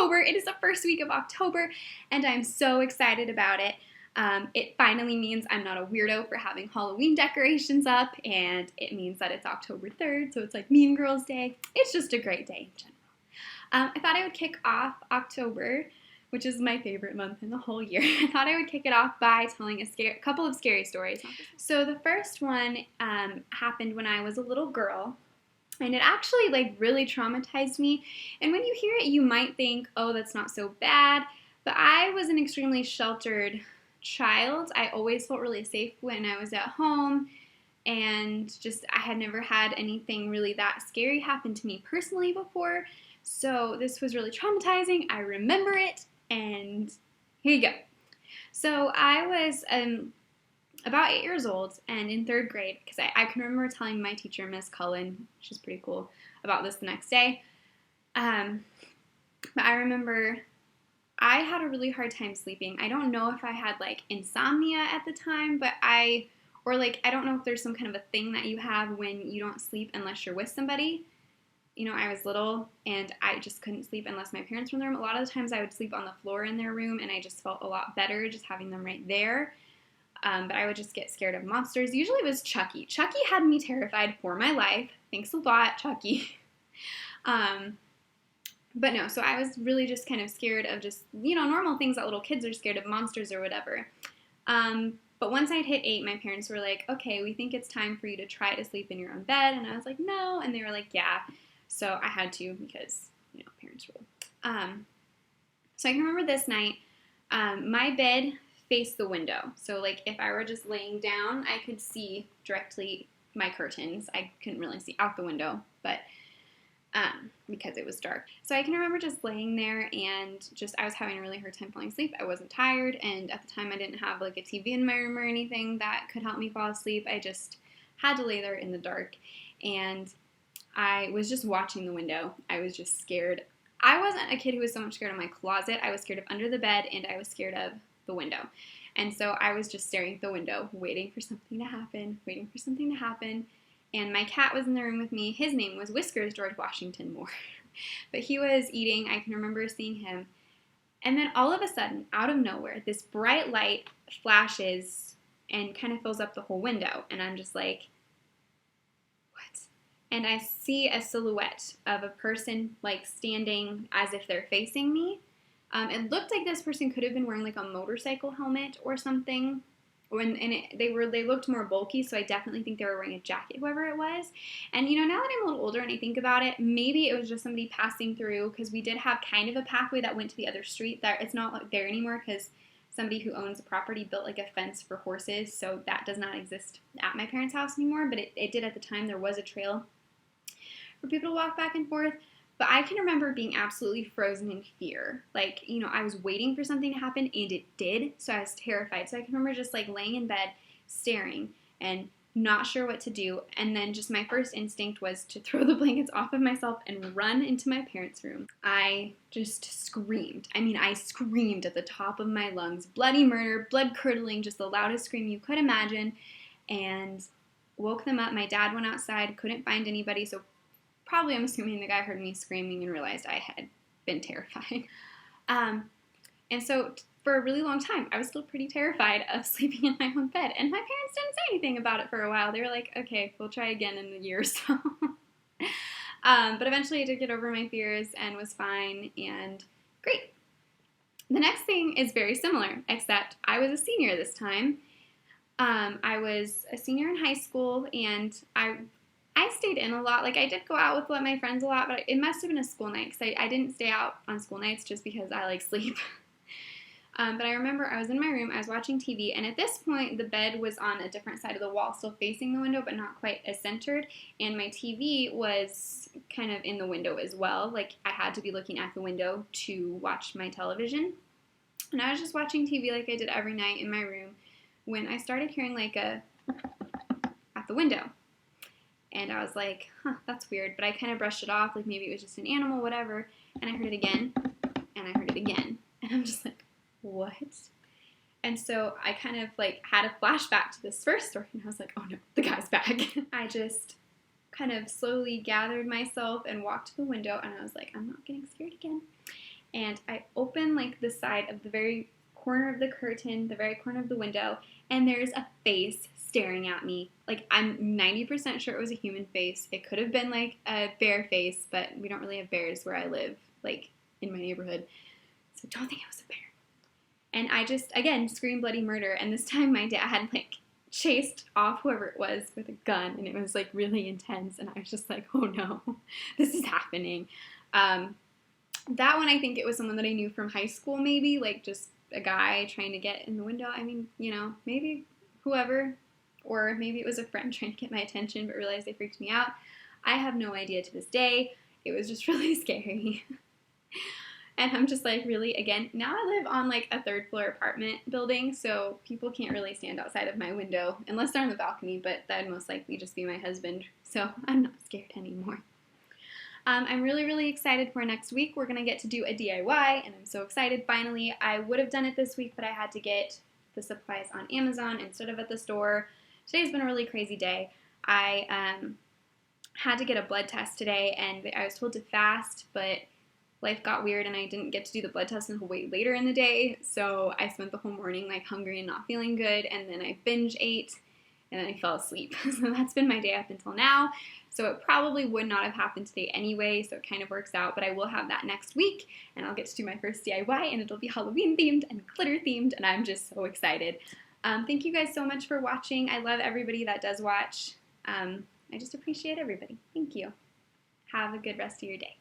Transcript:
October. It is the first week of October, and I'm so excited about it. It finally means I'm not a weirdo for having Halloween decorations up, and it means that it's October 3rd, so it's like Mean Girls Day. It's just a great day in general. I thought I would kick off October, which is my favorite month in the whole year. I thought I would kick it off by telling a couple of scary stories. So the first one happened when I was a little girl, and it actually really traumatized me. And when you hear it, you might think, oh, that's not so bad. But I was an extremely sheltered child. I always felt really safe when I was at home, and I had never had anything really that scary happen to me personally before. So this was really traumatizing. I remember it, and here you go. So I was about 8 years old and in 3rd grade, because I can remember telling my teacher, Miss Cullen, she's pretty cool, about this the next day. But I remember I had a really hard time sleeping. I don't know if I had insomnia at the time, but I don't know if there's some kind of a thing that you have when you don't sleep unless you're with somebody. I was little, and I just couldn't sleep unless my parents were in the room. A lot of the times I would sleep on the floor in their room, and I just felt a lot better just having them right there. But I would just get scared of monsters. Usually it was Chucky. Chucky had me terrified for my life. Thanks a lot, Chucky. But no, so I was really just kind of scared of just, normal things that little kids are scared of, monsters or whatever. But once I'd hit 8, my parents were like, okay, we think it's time for you to try to sleep in your own bed. And I was like, no. And they were like, yeah. So I had to, because, parents rule. So I can remember this night, my bed faced the window. So if I were just laying down, I could see directly my curtains. I couldn't really see out the window, but because it was dark. So I can remember just laying there, and I was having a really hard time falling asleep. I wasn't tired, and at the time I didn't have a TV in my room or anything that could help me fall asleep. I just had to lay there in the dark, and I was just watching the window. I was just scared. I wasn't a kid who was so much scared of my closet. I was scared of under the bed, and I was scared of the window. And so I was just staring at the window, waiting for something to happen. And my cat was in the room with me. His name was Whiskers George Washington Moore. But he was eating. I can remember seeing him. And then all of a sudden, out of nowhere, this bright light flashes and kind of fills up the whole window. And I'm just like, what? And I see a silhouette of a person standing as if they're facing me. It looked like this person could have been wearing a motorcycle helmet or something. They looked more bulky, so I definitely think they were wearing a jacket, whoever it was. And now that I'm a little older and I think about it, maybe it was just somebody passing through, because we did have kind of a pathway that went to the other street. That it's not there anymore, because somebody who owns a property built a fence for horses, so that does not exist at my parents' house anymore, but it did at the time. There was a trail for people to walk back and forth. But I can remember being absolutely frozen in fear. I was waiting for something to happen, and it did, so I was terrified. So I can remember just, laying in bed, staring, and not sure what to do. And then just my first instinct was to throw the blankets off of myself and run into my parents' room. I just screamed. I screamed at the top of my lungs. Bloody murder, blood-curdling, just the loudest scream you could imagine. And woke them up. My dad went outside, couldn't find anybody, so probably, I'm assuming the guy heard me screaming and realized I had been terrified. And so for a really long time, I was still pretty terrified of sleeping in my own bed. And my parents didn't say anything about it for a while. They were like, okay, we'll try again in a year or so. But eventually I did get over my fears and was fine and great. The next thing is very similar, except I was a senior this time. I was a senior in high school, and I stayed in a lot. I did go out with my friends a lot, but it must have been a school night, because I didn't stay out on school nights just because I like sleep. But I remember I was in my room, I was watching TV, and at this point, the bed was on a different side of the wall, still facing the window, but not quite as centered, and my TV was kind of in the window as well. I had to be looking at the window to watch my television. And I was just watching TV like I did every night in my room, when I started hearing at the window. And I was like, that's weird. But I kind of brushed it off, maybe it was just an animal, whatever. And I heard it again, and I heard it again. And I'm just like, what? And so I kind of had a flashback to this first story, and I was like, oh no, the guy's back. I just kind of slowly gathered myself and walked to the window, and I was like, I'm not getting scared again. and I open like the side of the very corner of the curtain, the very corner of the window, and there's a face staring at me. Like, I'm 90% sure it was a human face. It could have been like a bear face, but we don't really have bears where I live, like in my neighborhood. So don't think it was a bear. And I just, again, screamed bloody murder. And this time my dad, like, chased off whoever it was with a gun. And it was, like, really intense. And I was just like, oh no, this is happening. That one, I think it was someone that I knew from high school, maybe, like just a guy trying to get in the window. I mean, you know, maybe whoever, or maybe it was a friend trying to get my attention but realized they freaked me out. I have no idea to this day. It was just really scary. And I'm just like, really, again, now I live on like a third floor apartment building, so people can't really stand outside of my window unless they're on the balcony, but that'd most likely just be my husband, so I'm not scared anymore. I'm really, really excited for next week. We're going to get to do a DIY, and I'm so excited, finally. I would have done it this week, but I had to get the supplies on Amazon instead of at the store. Today's been a really crazy day. I had to get a blood test today, and I was told to fast, but life got weird, and I didn't get to do the blood test until way later in the day, so I spent the whole morning like hungry and not feeling good, and then I binge ate, and then I fell asleep. So that's been my day up until now. So it probably would not have happened today anyway, so it kind of works out, but I will have that next week, and I'll get to do my first DIY, and it'll be Halloween themed and glitter themed, and I'm just so excited. Thank you guys so much for watching. I love everybody that does watch. I just appreciate everybody. Thank you. Have a good rest of your day.